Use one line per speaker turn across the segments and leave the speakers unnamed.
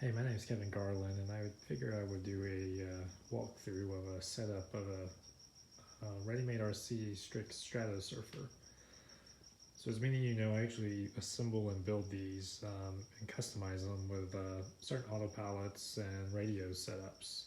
Hey, my name is Kevin Garland, and I figured I would do a walkthrough of a setup of a ready-made RC Strix Stratosurfer. So as many of you know, I actually assemble and build these and customize them with certain autopilots and radio setups.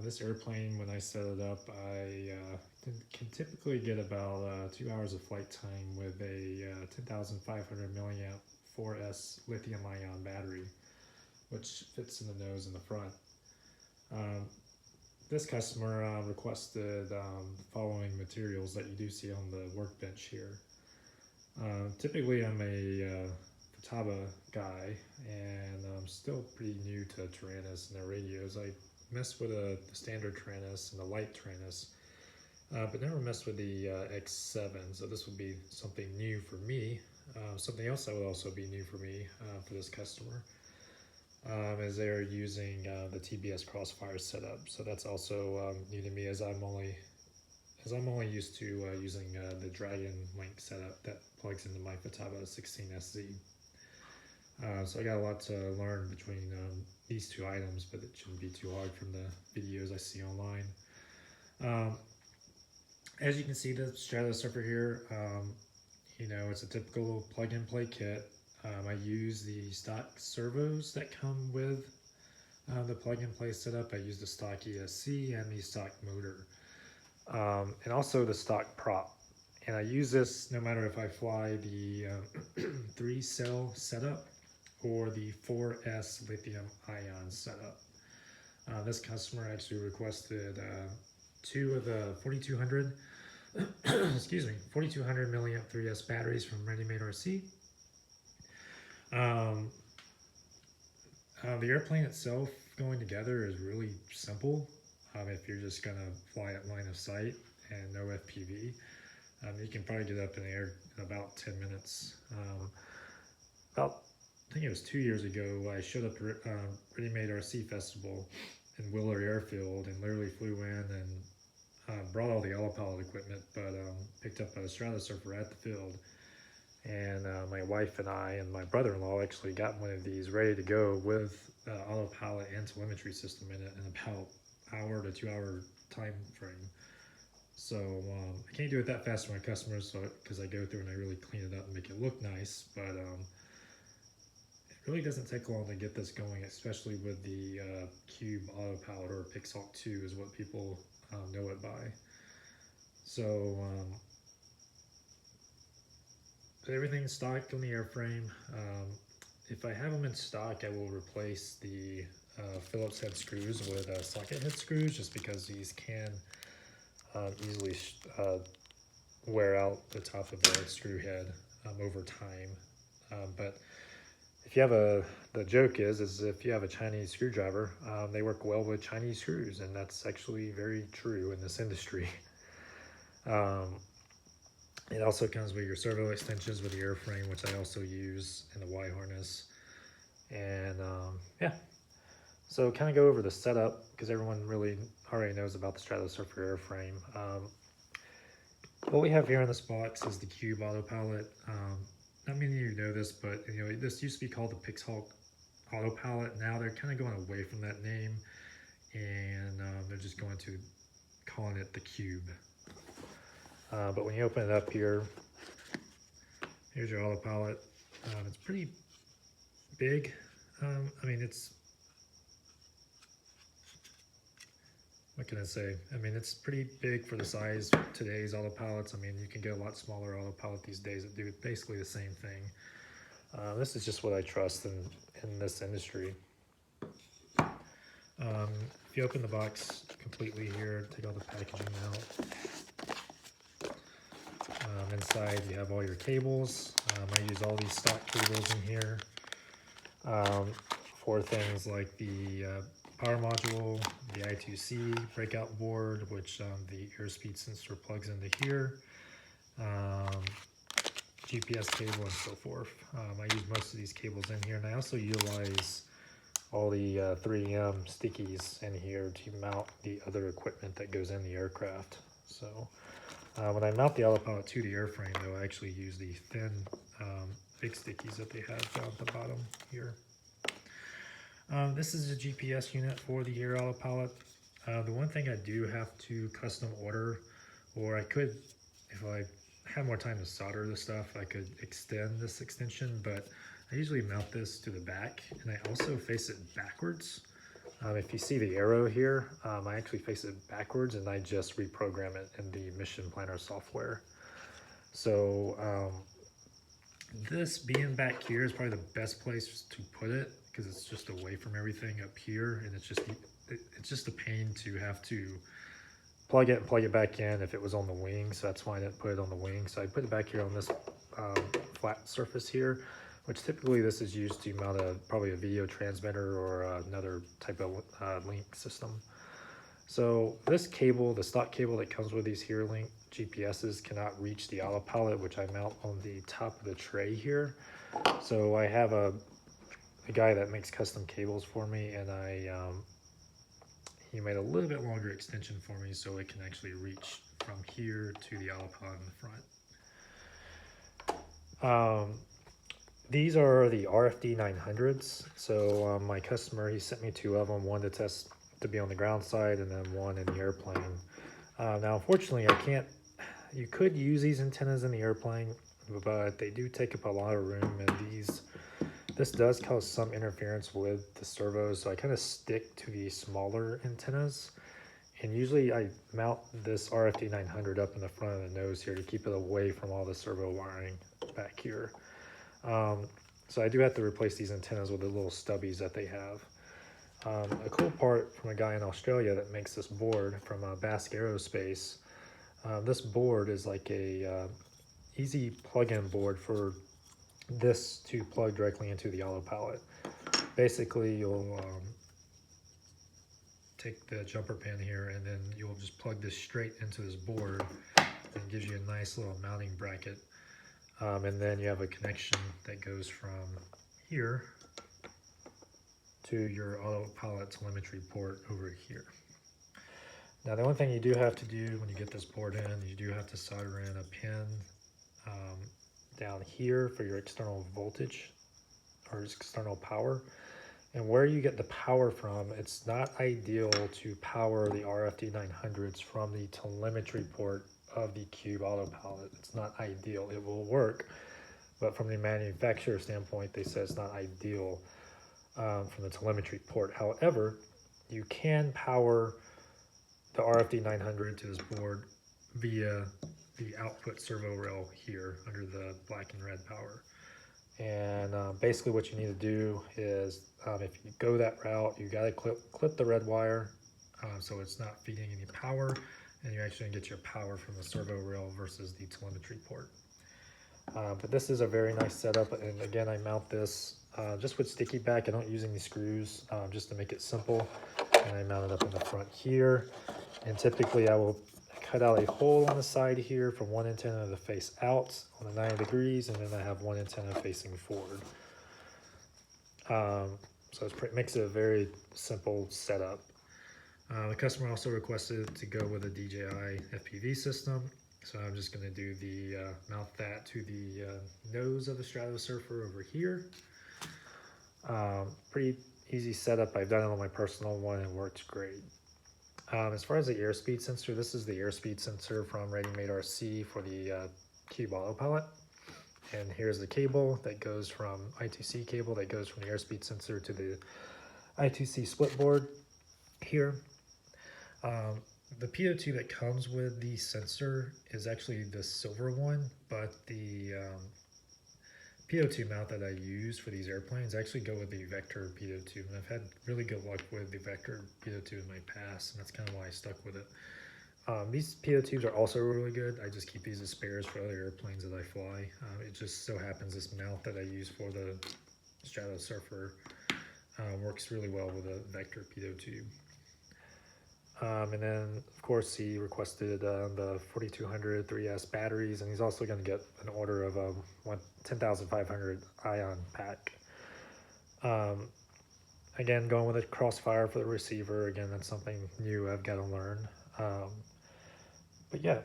This airplane, when I set it up, I can typically get about 2 hours of flight time with a 10,500 milliamp 4S lithium-ion battery, which fits in the nose and the front. This customer requested the following materials that you do see on the workbench here. Typically I'm a Futaba guy, and I'm still pretty new to Taranis and their radios. I messed with the standard Taranis and the light Taranis, but never messed with the X7, so this would be something new for me. Something else that would also be new for me for this customer. As they're using the TBS Crossfire setup, so that's also new to me, as I'm only used to using the Dragon Link setup that plugs into my Futaba 16SZ. So I got a lot to learn between these two items, but it shouldn't be too hard from the videos I see online. As you can see, the Stratosurfer here, you know, it's a typical plug-and-play kit. I use the stock servos that come with the plug-and-play setup. I use the stock ESC and the stock motor, and also the stock prop. And I use this no matter if I fly the 3-cell setup or the 4S lithium-ion setup. This customer actually requested 2 of the 4200 excuse me, 4200 milliamp 3S batteries from Ready Made RC. The airplane itself going together is really simple. If you're just gonna fly at line of sight and no FPV, you can probably get up in the air in about 10 minutes. I think it was 2 years ago, I showed up to Ready Made RC Festival in Willard Airfield and literally flew in and brought all the autopilot equipment, but picked up a Stratosurfer at the field. And my wife and I and my brother-in-law actually got one of these ready to go with autopilot and telemetry system in it in about hour to 2 hour time frame. So I can't do it that fast for my customers, because I go through and I really clean it up and make it look nice, but it really doesn't take long to get this going, especially with the Cube autopilot, or Pixhawk 2 is what people know it by. So everything's stocked on the airframe. If I have them in stock, I will replace the Phillips head screws with socket head screws, just because these can easily wear out the top of the screw head over time. But if you have the joke is if you have a Chinese screwdriver, they work well with Chinese screws, and that's actually very true in this industry. It also comes with your servo extensions with the airframe, which I also use in the Y-harness. And yeah, so kind of go over the setup, because everyone really already knows about the Stratosurfer airframe. What we have here in this box is the Cube autopilot. Not many of you know this, but you know, this used to be called the Pixhawk autopilot. Now they're kind of going away from that name, and they're just going to calling it the Cube. But when you open it up here, here's your autopilot. It's pretty big. I mean, what can I say? I mean, it's pretty big for the size of today's autopilots. I mean, you can get a lot smaller autopilot these days that do basically the same thing. This is just what I trust in this industry. If you open the box completely here, take all the packaging out. Inside you have all your cables. I use all these stock cables in here for things like the power module, the I2C breakout board, which the airspeed sensor plugs into here, GPS cable, and so forth. I use most of these cables in here, and I also utilize all the 3M stickies in here to mount the other equipment that goes in the aircraft. So when I mount the autopilot to the airframe, though, I actually use the thin big stickies that they have down at the bottom here. This is a GPS unit for the air autopilot. The one thing I do have to custom order, or I could, if I had more time to solder this stuff, I could extend this extension, but I usually mount this to the back, and I also face it backwards. If you see the arrow here, I actually face it backwards, and I just reprogram it in the Mission Planner software. So this being back here is probably the best place to put it, because it's just away from everything up here, and it's just a pain to have to plug it and plug it back in if it was on the wing. So that's why I didn't put it on the wing. So I put it back here on this flat surface here, which typically this is used to mount probably a video transmitter or another type of link system. So this cable, the stock cable that comes with these HereLink GPSs, cannot reach the autopilot, which I mount on the top of the tray here. So I have a guy that makes custom cables for me, and he made a little bit longer extension for me so it can actually reach from here to the autopilot in the front. These are the RFD 900s. So my customer, he sent me 2 of them, one to test to be on the ground side and then one in the airplane. Now, unfortunately, you could use these antennas in the airplane, but they do take up a lot of room, and this does cause some interference with the servos, so I kind of stick to the smaller antennas. And usually I mount this RFD 900 up in the front of the nose here to keep it away from all the servo wiring back here. So I do have to replace these antennas with the little stubbies that they have. A cool part from a guy in Australia that makes this board from Basque Aerospace. This board is like a easy plug-in board for this to plug directly into the autopilot. Basically, you'll take the jumper pin here, and then you'll just plug this straight into this board, and it gives you a nice little mounting bracket. And then you have a connection that goes from here to your autopilot telemetry port over here. Now, the only thing you do have to do when you get this board in, you do have to solder in a pin down here for your external voltage or external power. And where you get the power from, it's not ideal to power the RFD 900s from the telemetry port of the Cube autopilot. It's not ideal. It will work, but from the manufacturer standpoint, they say it's not ideal from the telemetry port. However, you can power the RFD 900 to this board via the output servo rail here under the black and red power. And basically what you need to do is if you go that route, you got to clip the red wire so it's not feeding any power, and you're actually going to get your power from the servo rail versus the telemetry port. But this is a very nice setup, and again, I mount this just with sticky back. I don't use any screws just to make it simple, and I mount it up in the front here. And typically I will cut out a hole on the side here from one antenna to face out on the 90 degrees, and then I have one antenna facing forward. So it makes it a very simple setup. The customer also requested to go with a DJI FPV system, so I'm just going to do the mount that to the nose of the Stratosurfer over here. Pretty easy setup. I've done it on my personal one and it works great. As far as the airspeed sensor, this is the airspeed sensor from Ready Made RC for the Cube Autopilot. And here's the cable that goes from I2C cable that goes from the airspeed sensor to the I2C split board here. The PO2 that comes with the sensor is actually the silver one, but the PO2 mount that I use for these airplanes actually go with the Vector PO2, and I've had really good luck with the Vector PO2 in my past, and that's kind of why I stuck with it. These PO2s are also really good. I just keep these as spares for other airplanes that I fly. It just so happens this mount that I use for the Stratosurfer works really well with a Vector PO2. And then, of course, he requested the 4200 3S batteries, and he's also going to get an order of a 10,500 ion pack. Again, going with a crossfire for the receiver. Again, that's something new I've got to learn. But yeah,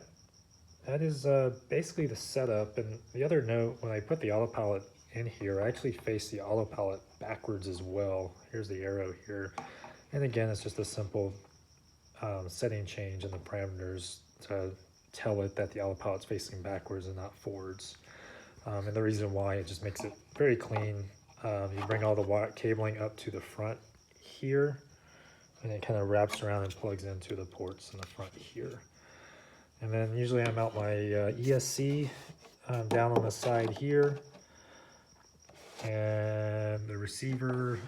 that is basically the setup. And the other note, when I put the autopilot in here, I actually face the auto palette backwards as well. Here's the arrow here. And again, it's just a simple setting change in the parameters to tell it that the auto palette's facing backwards and not forwards. And the reason why, it just makes it very clean. You bring all the wire cabling up to the front here, and it kind of wraps around and plugs into the ports in the front here. And then usually I mount my ESC down on the side here, and the receiver,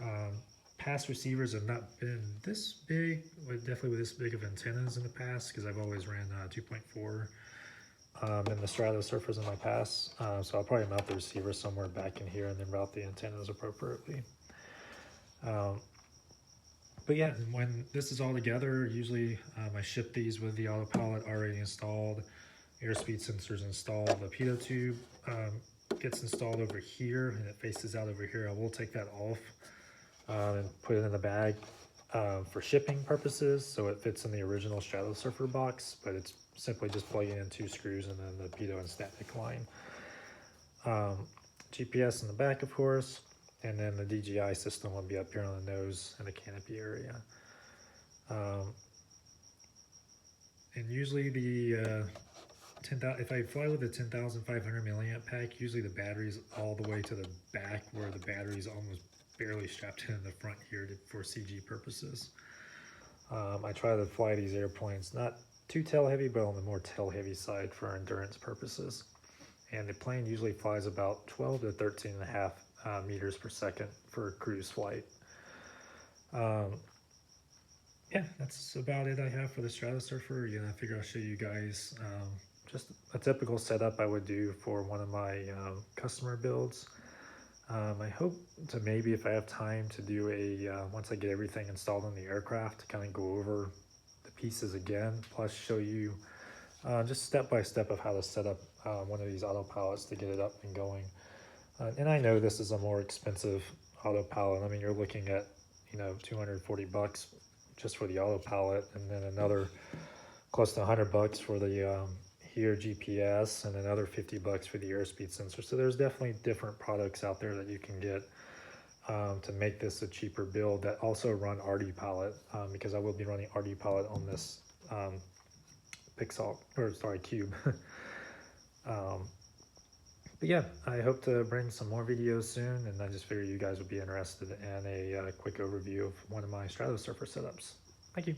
past receivers have not been this big, definitely with this big of antennas in the past, because I've always ran 2.4 in the Stratosurfers in my past. So I'll probably mount the receiver somewhere back in here and then route the antennas appropriately. But yeah, when this is all together, usually I ship these with the auto palette already installed, airspeed sensors installed. The pitot tube gets installed over here, and it faces out over here. I will take that off and put it in the bag for shipping purposes, so it fits in the original Stratosurfer box, but it's simply just plugging in 2 screws and then the pitot and static line. GPS in the back, of course. And then the DJI system will be up here on the nose and the canopy area. And usually the 10,000, if I fly with a 10,500 milliamp pack, usually the battery's all the way to the back, where the battery's almost barely strapped in the front here for CG purposes. I try to fly these airplanes not too tail heavy, but on the more tail heavy side for endurance purposes. And the plane usually flies about 12 to 13.5 meters per second for cruise flight. Yeah, that's about it I have for the Stratosurfer. Again, I figure I'll show you guys just a typical setup I would do for one of my customer builds. I hope to maybe, if I have time, to do a, once I get everything installed on the aircraft, to kind of go over the pieces again, plus show you just step by step of how to set up one of these auto palettes to get it up and going. And I know this is a more expensive auto palette. I mean, you're looking at, you know, 240 bucks just for the auto palette, and then another close to 100 bucks for the here GPS, and another 50 bucks for the airspeed sensor. So there's definitely different products out there that you can get to make this a cheaper build that also run RD palette, because I will be running RD palette on this cube. But yeah, I hope to bring some more videos soon, and I just figured you guys would be interested in a quick overview of one of my Stratosurfer setups. Thank you.